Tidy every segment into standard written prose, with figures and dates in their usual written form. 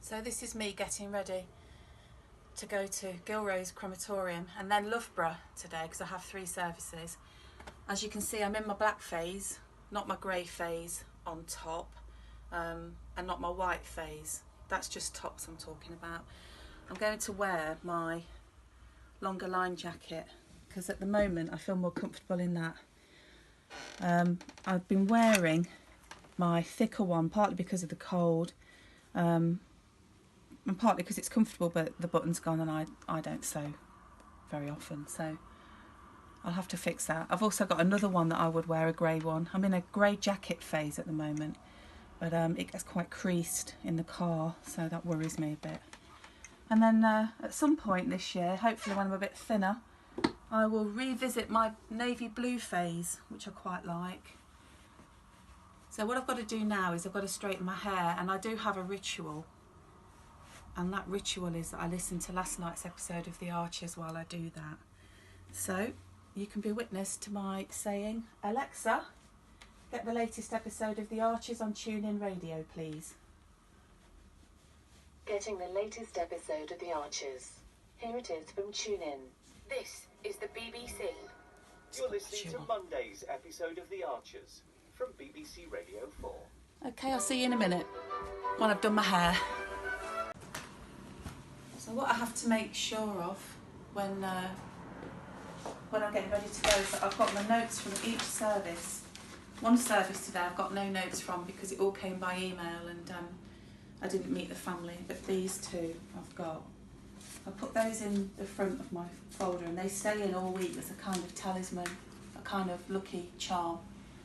So this is me getting ready to go to Gilrose Crematorium and then Loughborough today because I have 3 services. As you can see, I'm in my black phase, not my grey phase on top, and not my white phase. That's just tops I'm talking about. I'm going to wear my longer line jacket because at the moment I feel more comfortable in that. I've been wearing my thicker one partly because of the cold, and partly because it's comfortable, but the button's gone and I don't sew very often, so I'll have to fix that. I've also got another one that I would wear, a grey one. I'm in a grey jacket phase at the moment, but it gets quite creased in the car, so that worries me a bit. And then at some point this year, hopefully when I'm a bit thinner, I will revisit my navy blue phase, which I quite like. So what I've got to do now is I've got to straighten my hair, and I do have a ritual. And that ritual is that I listen to last night's episode of The Archers while I do that. So you can be witness to my saying, Alexa, get the latest episode of The Archers on TuneIn Radio, please. Getting the latest episode of The Archers. Here it is from TuneIn. This is the BBC. You're listening to Monday's episode of The Archers from BBC Radio 4. Okay, I'll see you in a minute when I've done my hair. So what I have to make sure of when I'm getting ready to go is that I've got my notes from each service. One service today I've got no notes from because it all came by email and I didn't meet the family, but these 2 I've got. I put those in the front of my folder and they stay in all week as a kind of talisman, a kind of lucky charm.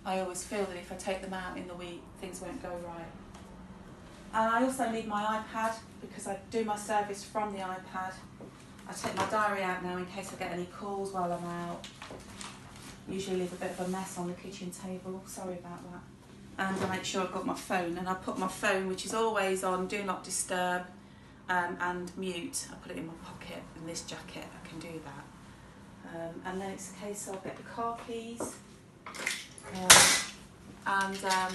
I always feel that if I take them out in the week, things won't go right. And I also need my iPad because I do my service from the iPad. I take my diary out now in case I get any calls while I'm out. Usually leave a bit of a mess on the kitchen table, sorry about that. And I make sure I've got my phone, and I put my phone, which is always on Do Not Disturb and mute. I put it in my pocket in this jacket, I can do that. And then it's a case I'll get the car keys and the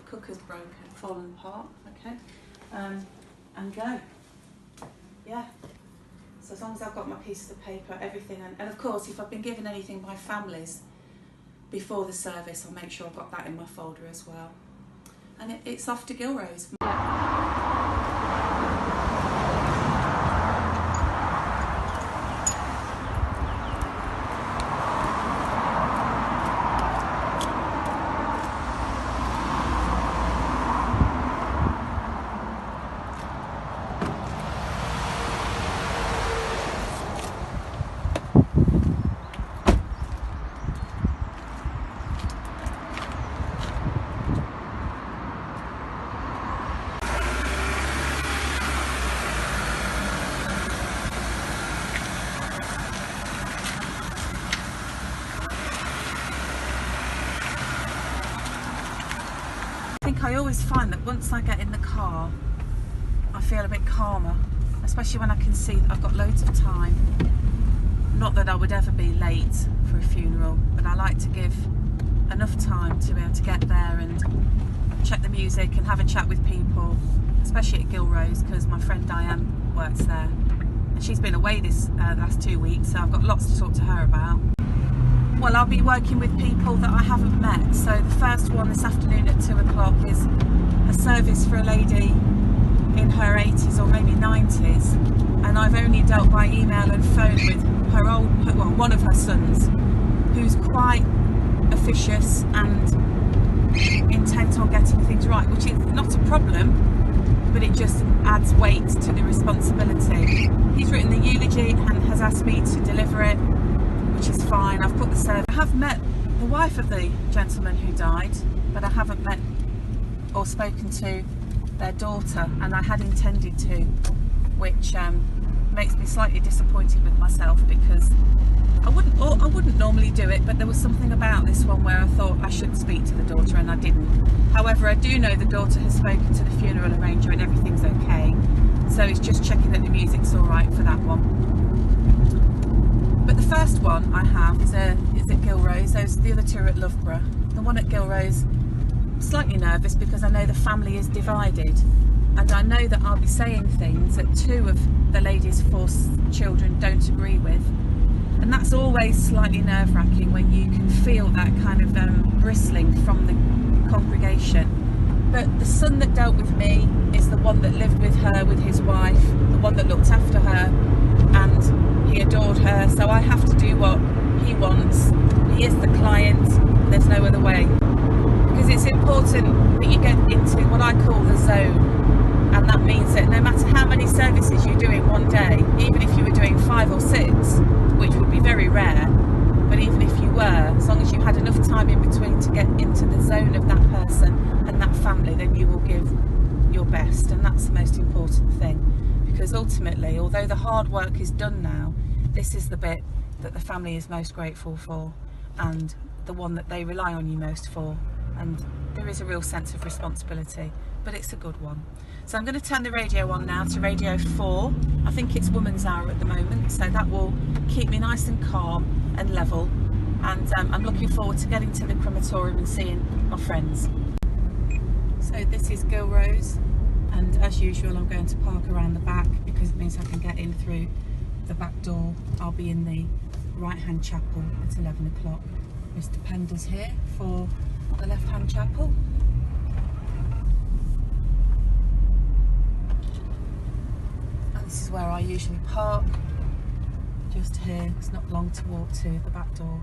cooker's broken, fallen apart, okay, and go. Yeah, so as long as I've got my pieces of paper, everything, and of course if I've been given anything by families before the service, I'll make sure I've got that in my folder as well. And it's off to Gilrose. I always find that once I get in the car, I feel a bit calmer, especially when I can see that I've got loads of time. Not that I would ever be late for a funeral, but I like to give enough time to be able to get there and check the music and have a chat with people, especially at Gilrose because my friend Diane works there. And she's been away this last 2 weeks, so I've got lots to talk to her about. Well, I'll be working with people that I haven't met. So the first one this afternoon at 2 o'clock is a service for a lady in her 80s or maybe 90s, and I've only dealt by email and phone with one of her sons, who's quite officious and intent on getting things right, which is not a problem, but it just adds weight to the responsibility. He's written the eulogy and has asked me to deliver it, which is fine. I've put the service. I have met the wife of the gentleman who died, but I haven't met or spoken to their daughter, and I had intended to, which makes me slightly disappointed with myself because I wouldn't normally do it, but there was something about this one where I thought I should speak to the daughter and I didn't. However, I do know the daughter has spoken to the funeral arranger and everything's okay, so it's just checking that the music's all right for that one. But the first one I have is at Gilrose. The other 2 are at Loughborough. The one at Gilrose, I'm slightly nervous because I know the family is divided. and I know that I'll be saying things that 2 of the ladies' 4 children don't agree with, and that's always slightly nerve-wracking when you can feel that kind of bristling from the congregation. But the son that dealt with me is the one that lived with her, with his wife, the one that looked after her, and he adored her, so I have to do what he wants. He is the client, there's no other way. Because it's important that you get into what I call the zone, and that means that no matter how many services you're doing one day, even if you were doing 5 or 6, which would be very rare, but even if you were, as long as you had enough time in between to get into the zone of that person and that family, then you will give your best, and that's the most important thing. Because ultimately, although the hard work is done now, this is the bit that the family is most grateful for, and the one that they rely on you most for, and there is a real sense of responsibility, but it's a good one. So I'm going to turn the radio on now to Radio 4. I think it's Woman's Hour at the moment, so that will keep me nice and calm and level, and I'm looking forward to getting to the crematorium and seeing my friends. So this is Gilrose, and as usual I'm going to park around the back because it means I can get in through the back door. I'll be in the right hand chapel at 11 o'clock. Mr. Pendle's here for the left hand chapel. And this is where I usually park, just here. It's not long to walk to the back door.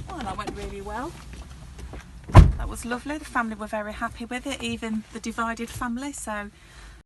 Well, that went really well. That was lovely. The family were very happy with it, even the divided family. So